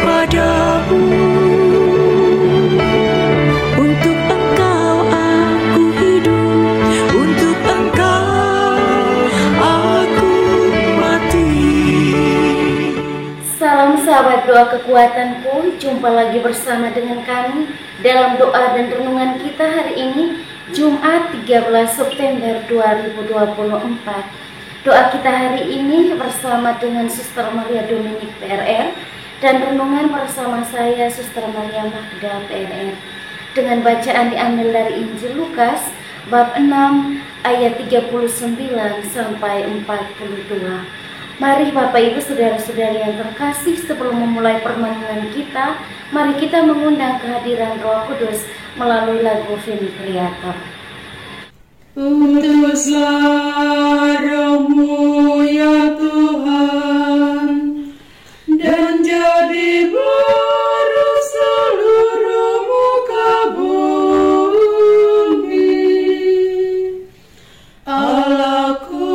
padamu. Untuk Engkau aku hidup, untuk Engkau aku mati. Salam sahabat doa kekuatanku, jumpa lagi bersama dengan kami dalam doa dan renungan kita hari ini, Jumat 13 September 2024. Doa kita hari ini bersama dengan Suster Maria Dominik PRR dan renungan bersama saya Suster Maria Magda PRR. Dengan bacaan diambil dari Injil Lukas bab 6 ayat 39 sampai 42. Mari Bapak Ibu Saudara-saudari yang terkasih, sebelum memulai permenungan kita, mari kita mengundang kehadiran Roh Kudus melalui lagu Veni Creator. Utuslah Roh-Mu ya Tuhan, dan jadi baru seluruh muka bumi. Allahku,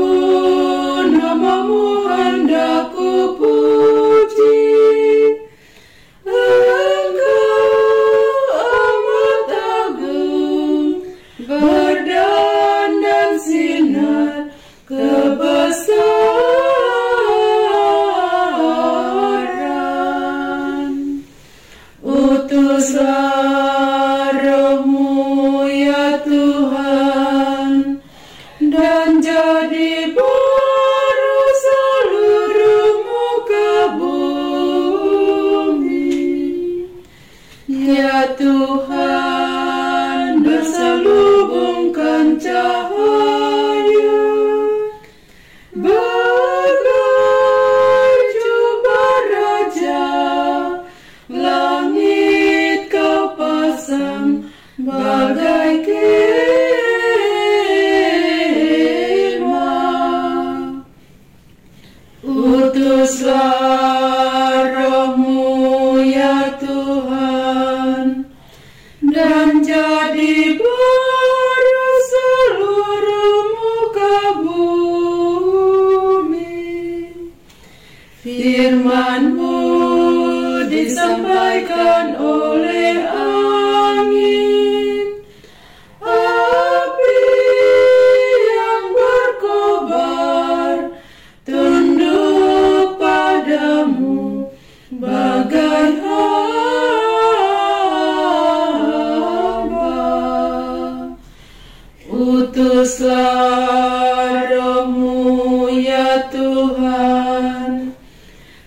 nama-Mu hendak ku puji. Engkau amat agung, berdan sinar kebesaran. Utuslah Roh-Mu ya Tuhan, dan jadi baru seluruh muka bumi. Ya Tuhan, berselubungkan cahaya bagai jubah raja, langit Kau pasang bagai kemah. Utuslah Roh-Mu ya Tuhan, dan jadi baru seluruh muka bumi. Firman-Mu disampaikan oleh angin, api yang berkobar, tunduk padamu bagai hamba. Utuslah Roh-Mu ya Tuhan,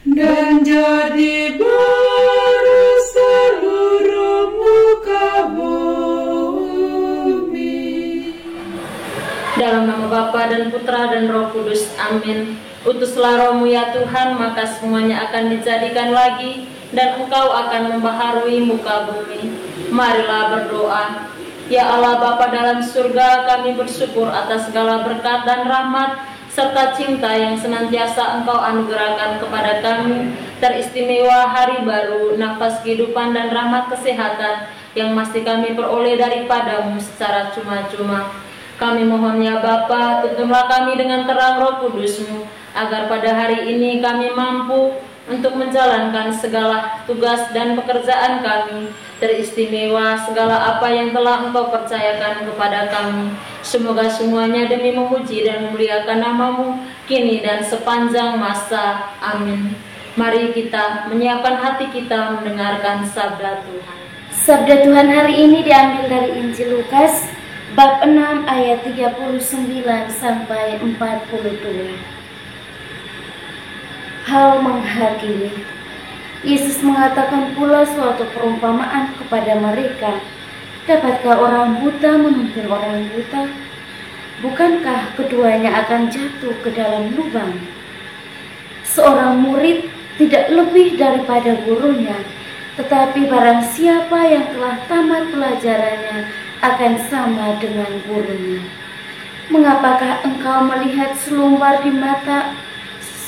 dan jadi baru seluruh muka bumi. Dalam nama Bapa dan Putra dan Roh Kudus, amin. Utuslah Roh-Mu ya Tuhan, maka semuanya akan dijadikan lagi, dan Engkau akan membaharui muka bumi. Marilah berdoa. Ya Allah Bapa dalam surga, kami bersyukur atas segala berkat dan rahmat serta cinta yang senantiasa Engkau anugerahkan kepada kami, teristimewa hari baru, nafas kehidupan dan rahmat kesehatan yang masih kami peroleh daripada-Mu secara cuma-cuma. Kami mohon ya Bapa, tuntunlah kami dengan terang Roh Kudus-Mu, agar pada hari ini kami mampu untuk menjalankan segala tugas dan pekerjaan kami, teristimewa segala apa yang telah Engkau percayakan kepada kami. Semoga semuanya demi memuji dan memuliakan nama-Mu, kini dan sepanjang masa. Amin. Mari kita menyiapkan hati kita mendengarkan sabda Tuhan. Sabda Tuhan hari ini diambil dari Injil Lukas bab 6 ayat 39 sampai 42. Hal menghakimi. Yesus mengatakan pula suatu perumpamaan kepada mereka, dapatkah orang buta menuntun orang buta? Bukankah keduanya akan jatuh ke dalam lubang? Seorang murid tidak lebih daripada gurunya, tetapi barang siapa yang telah tamat pelajarannya akan sama dengan gurunya. Mengapakah engkau melihat selumbar di mata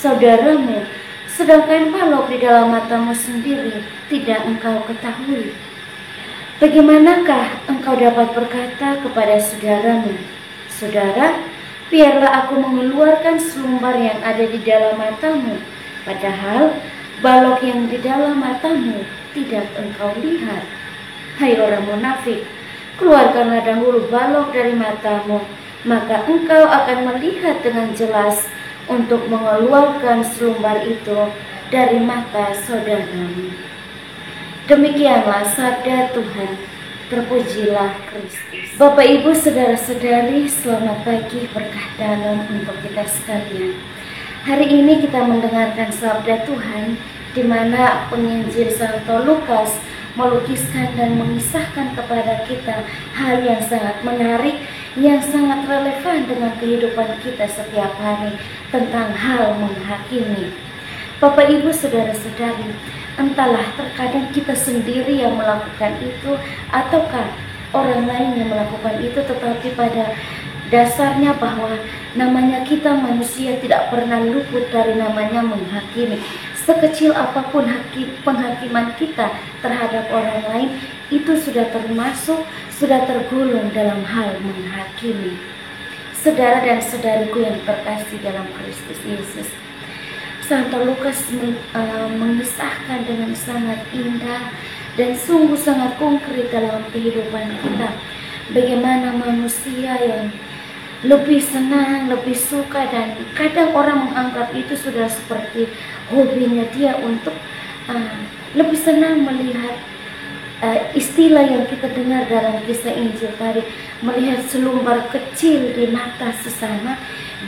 saudaramu, sedangkan balok di dalam matamu sendiri tidak engkau ketahui? Bagaimanakah engkau dapat berkata kepada saudaramu, "Saudara, biarlah aku mengeluarkan selumbar yang ada di dalam matamu," padahal balok yang di dalam matamu tidak engkau lihat? Hai orang munafik, keluarkanlah dahulu balok dari matamu, maka engkau akan melihat dengan jelas untuk mengeluarkan selumbar itu dari mata saudaramu. Demikianlah sabda Tuhan. Terpujilah Kristus. Bapak Ibu saudara-saudari, selamat pagi, berkah dalam untuk kita sekalian. Hari ini kita mendengarkan sabda Tuhan, di mana penginjil Santo Lukas melukiskan dan mengisahkan kepada kita hal yang sangat menarik, yang sangat relevan dengan kehidupan kita setiap hari, tentang hal menghakimi. Bapak Ibu saudara-saudari, entahlah terkadang kita sendiri yang melakukan itu ataukah orang lain yang melakukan itu, tetapi pada dasarnya bahwa namanya kita manusia tidak pernah luput dari namanya menghakimi. Sekecil apapun penghakiman kita terhadap orang lain, itu sudah termasuk, sudah tergolong dalam hal menghakimi. Saudara dan saudariku yang terkasih dalam Kristus Yesus, Santo Lukas mengisahkan dengan sangat indah dan sungguh sangat konkret dalam kehidupan kita, bagaimana manusia yang lebih senang, lebih suka, dan kadang orang menganggap itu sudah seperti hobinya dia untuk lebih senang melihat istilah yang kita dengar dalam kisah Injil tadi, melihat selumbar kecil di mata sesama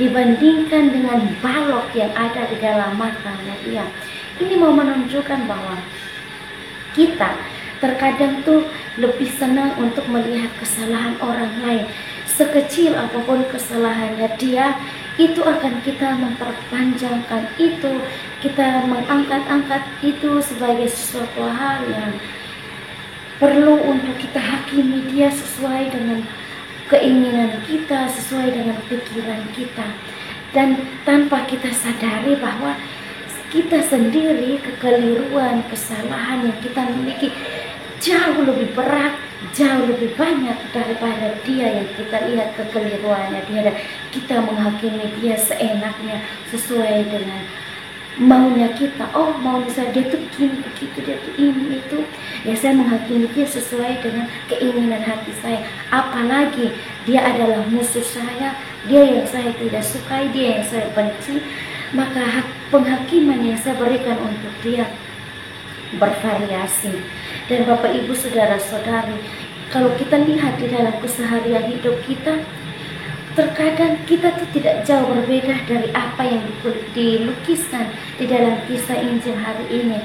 dibandingkan dengan balok yang ada di dalam matanya dia. Ini mau menunjukkan bahwa kita terkadang tuh lebih senang untuk melihat kesalahan orang lain. Sekecil apapun kesalahannya dia, itu akan kita memperpanjangkan itu, kita mengangkat-angkat itu sebagai sesuatu hal yang perlu untuk kita hakimi dia sesuai dengan keinginan kita, sesuai dengan pikiran kita, dan tanpa kita sadari bahwa kita sendiri kekeliruan, kesalahan yang kita miliki jauh lebih berat, jauh lebih banyak daripada dia yang kita lihat kekeliruannya dia, dan kita menghakimi dia seenaknya sesuai dengan maunya kita. Oh, maunya saya, dia tuh begini begitu, dia tuh ini itu, ya saya menghakimi dia sesuai dengan keinginan hati saya. Apalagi dia adalah musuh saya, dia yang saya tidak sukai, dia yang saya benci, maka penghakiman yang saya berikan untuk dia bervariasi. Dan Bapak Ibu saudara-saudari, kalau kita lihat di dalam keseharian hidup kita, terkadang kita tuh tidak jauh berbeda dari apa yang dilukiskan di dalam kisah Injil hari ini.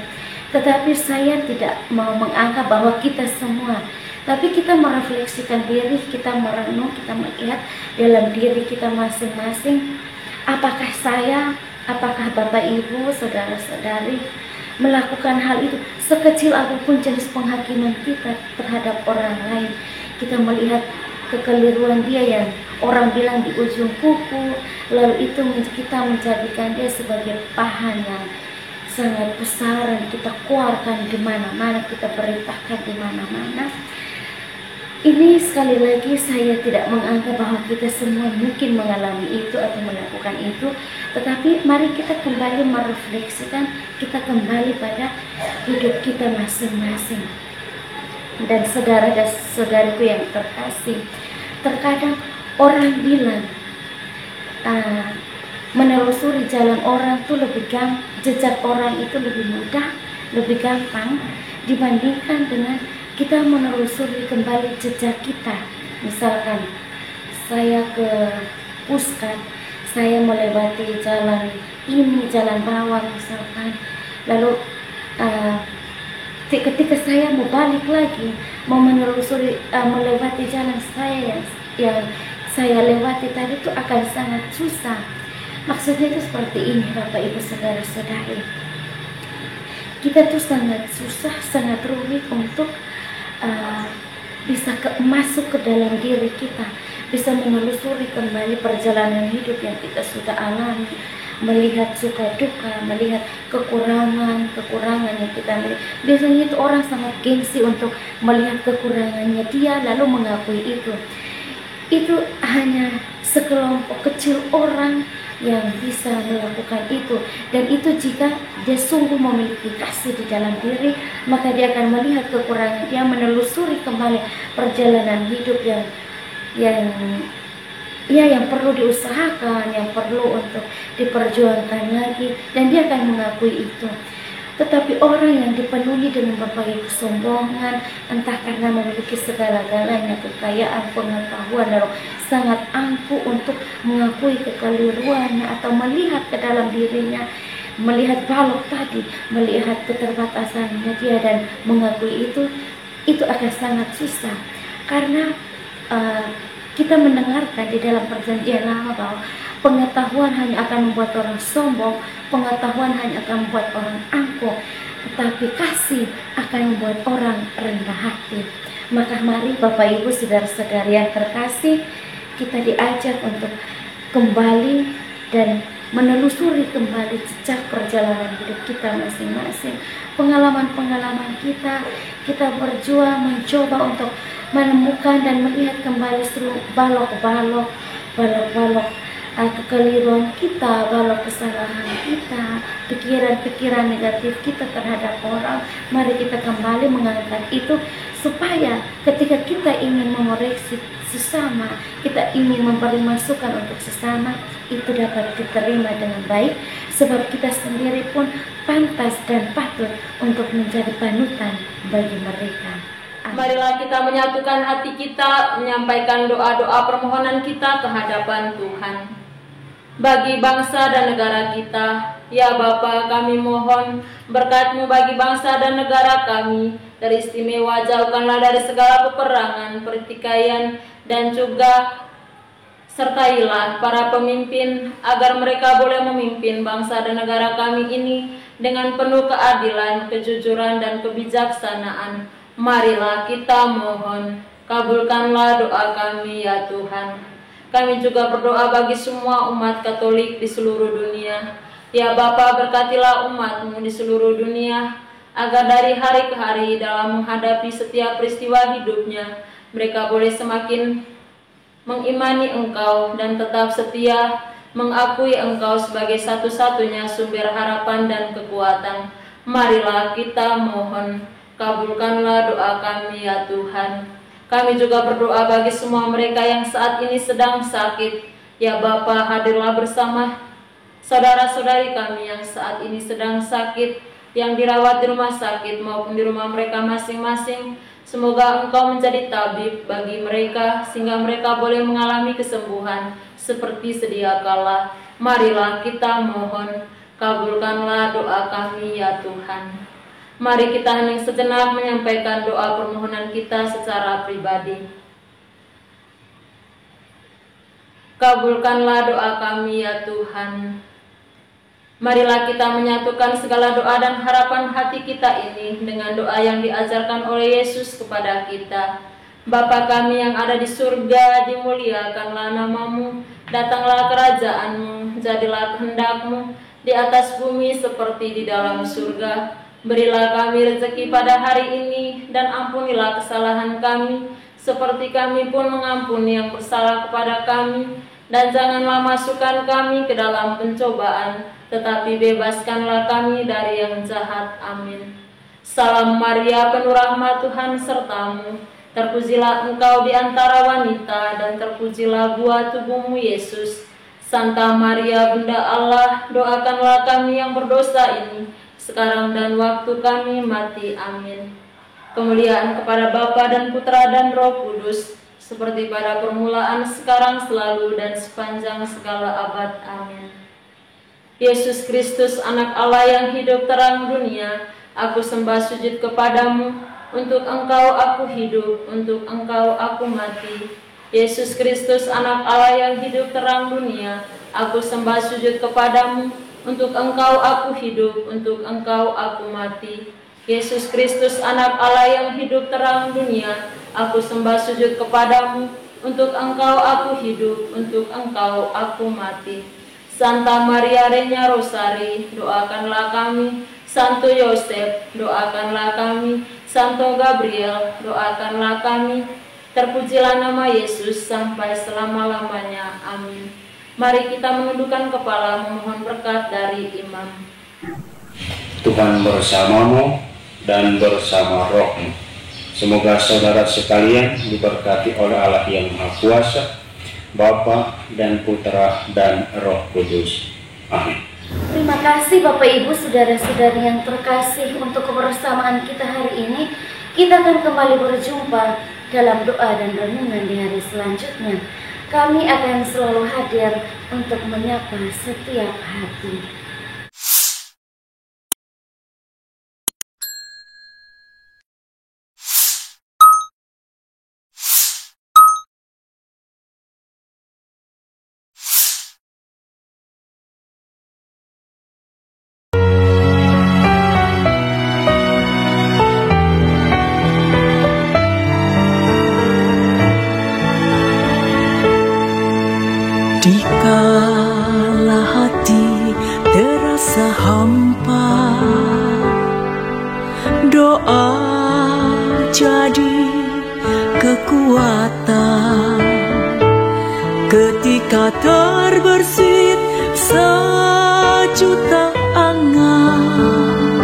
Tetapi saya tidak mau menganggap bahwa kita semua, tapi kita merefleksikan diri, kita merenung, kita melihat dalam diri kita masing-masing. Apakah saya, apakah Bapak Ibu, saudara-saudari melakukan hal itu? Sekecil apapun jenis penghakiman kita terhadap orang lain, kita melihat kekeliruan dia yang orang bilang di ujung kuku, lalu itu kita menjadikan dia sebagai pahan yang sangat besar, dan kita keluarkan di mana-mana, kita beritakan di mana-mana. Ini sekali lagi saya tidak menganggap bahwa kita semua mungkin mengalami itu atau melakukan itu, tetapi mari kita kembali merefleksikan, kita kembali pada hidup kita masing-masing. Dan saudara dan saudariku yang terkasih, terkadang orang bilang menelusuri jalan orang tuh lebih gampang, jejak orang itu lebih mudah, lebih gampang dibandingkan dengan kita menelusuri kembali jejak kita. Misalkan saya ke Puskat, saya melewati jalan ini, jalan bawah misalkan, lalu ketika saya mau balik lagi, mau menelusuri melewati jalan saya yang saya lewati tadi itu akan sangat susah. Maksudnya itu seperti ini, Bapak Ibu saudara-saudari, kita tuh sangat susah, sangat rumit untuk bisa masuk ke dalam diri kita, bisa menelusuri kembali perjalanan hidup yang kita sudah alami, melihat suka duka, melihat kekurangan yang kita miliki. Biasanya itu orang sangat gengsi untuk melihat kekurangannya dia lalu mengakui itu. Itu hanya sekelompok kecil orang yang bisa melakukan itu. Dan itu jika dia sungguh memiliki kasih di dalam diri, maka dia akan melihat kekurangan, dia menelusuri kembali perjalanan hidup yang perlu diusahakan, yang perlu untuk diperjuangkan lagi, dan dia akan mengakui itu. Tetapi orang yang dipenuhi dengan berbagai kesombongan, entah karena memiliki segala-galanya, kekayaan, pengetahuan, lalu sangat angkuh untuk mengakui kekeliruannya atau melihat ke dalam dirinya, melihat balok tadi, melihat keterbatasannya dia dan mengakui itu akan sangat susah. Karena kita mendengarkan di dalam perjanjian lama bahwa pengetahuan hanya akan membuat orang sombong, pengetahuan hanya akan membuat orang angkuh, tetapi kasih akan membuat orang rendah hati. Maka mari Bapak Ibu saudara-saudari yang terkasih, kita diajak untuk kembali dan menelusuri kembali jejak perjalanan hidup kita masing-masing, pengalaman-pengalaman kita berjuang mencoba untuk menemukan dan melihat kembali seluruh balok-balok kekeliruan kita, balok kesalahan kita, pikiran-pikiran negatif kita terhadap orang. Mari kita kembali mengangkat itu, supaya ketika kita ingin mengoreksi sesama, kita ingin memberi masukan untuk sesama, itu dapat diterima dengan baik, sebab kita sendiri pun pantas dan patut untuk menjadi panutan bagi mereka. Marilah kita menyatukan hati kita, menyampaikan doa-doa permohonan kita ke hadapan Tuhan. Bagi bangsa dan negara kita, ya Bapa, kami mohon berkat-Mu bagi bangsa dan negara kami. Teristimewa jauhkanlah dari segala peperangan, pertikaian, dan juga sertailah para pemimpin agar mereka boleh memimpin bangsa dan negara kami ini dengan penuh keadilan, kejujuran, dan kebijaksanaan. Marilah kita mohon, kabulkanlah doa kami ya Tuhan. Kami juga berdoa bagi semua umat Katolik di seluruh dunia. Ya Bapa, berkatilah umat-Mu di seluruh dunia, agar dari hari ke hari dalam menghadapi setiap peristiwa hidupnya, mereka boleh semakin mengimani Engkau dan tetap setia mengakui Engkau sebagai satu-satunya sumber harapan dan kekuatan. Marilah kita mohon, kabulkanlah doa kami ya Tuhan. Kami juga berdoa bagi semua mereka yang saat ini sedang sakit. Ya Bapa, hadirlah bersama saudara-saudari kami yang saat ini sedang sakit, yang dirawat di rumah sakit maupun di rumah mereka masing-masing. Semoga Engkau menjadi tabib bagi mereka, sehingga mereka boleh mengalami kesembuhan seperti sedia kala. Marilah kita mohon, kabulkanlah doa kami ya Tuhan. Mari kita hening sejenak menyampaikan doa permohonan kita secara pribadi. Kabulkanlah doa kami ya Tuhan. Marilah kita menyatukan segala doa dan harapan hati kita ini dengan doa yang diajarkan oleh Yesus kepada kita. Bapa kami yang ada di surga, dimuliakanlah nama-Mu, datanglah kerajaan-Mu, jadilah kehendak-Mu di atas bumi seperti di dalam surga. Berilah kami rezeki pada hari ini, dan ampunilah kesalahan kami, seperti kami pun mengampuni yang bersalah kepada kami. Dan janganlah masukkan kami ke dalam pencobaan, tetapi bebaskanlah kami dari yang jahat. Amin. Salam Maria, penuh rahmat Tuhan serta-Mu. Terpujilah Engkau di antara wanita, dan terpujilah buah tubuh-Mu Yesus. Santa Maria, Bunda Allah, doakanlah kami yang berdosa ini, sekarang dan waktu kami mati. Amin. Kemuliaan kepada Bapa dan Putra dan Roh Kudus, seperti pada permulaan, sekarang, selalu, dan sepanjang segala abad. Amin. Yesus Kristus, anak Allah yang hidup terang dunia, aku sembah sujud kepadamu. Untuk Engkau aku hidup, untuk Engkau aku mati. Yesus Kristus, anak Allah yang hidup terang dunia, aku sembah sujud kepadamu. Untuk Engkau aku hidup, untuk Engkau aku mati. Yesus Kristus, anak Allah yang hidup terang dunia, aku sembah sujud kepadamu. Untuk Engkau aku hidup, untuk Engkau aku mati. Santa Maria Regna Rosari, doakanlah kami. Santo Yosef, doakanlah kami. Santo Gabriel, doakanlah kami. Terpujilah nama Yesus sampai selama-lamanya. Amin. Mari kita menundukkan kepala memohon berkat dari imam. Tuhan bersamamu dan bersama rohmu. Semoga saudara sekalian diberkati oleh Allah yang Maha Kuasa, Bapa dan Putra dan Roh Kudus. Amin. Terima kasih Bapak Ibu, saudara-saudari yang terkasih, untuk kebersamaan kita hari ini. Kita akan kembali berjumpa dalam doa dan renungan di hari selanjutnya. Kami akan selalu hadir untuk menyapa setiap hati. Dikala hati terasa hampa, doa jadi kekuatan. Ketika terbersit sejuta angan,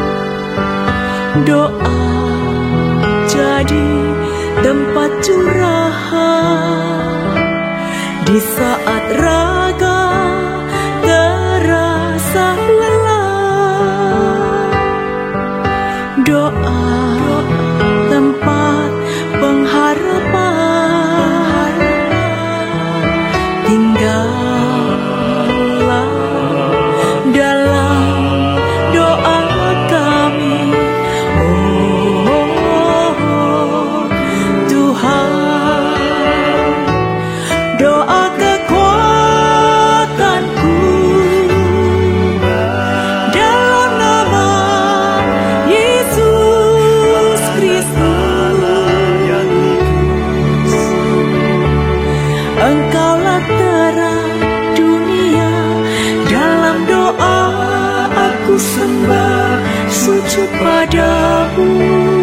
doa jadi tempat curahan. Di saat raga terasa lelah, doa tempat pengharapan. Tinggallah dalam doa kami, oh Tuhan. Doa kekuatanku dalam nama Yesus Kristus. Engkaulah terang dunia, dalam doa aku sembah sujud padamu.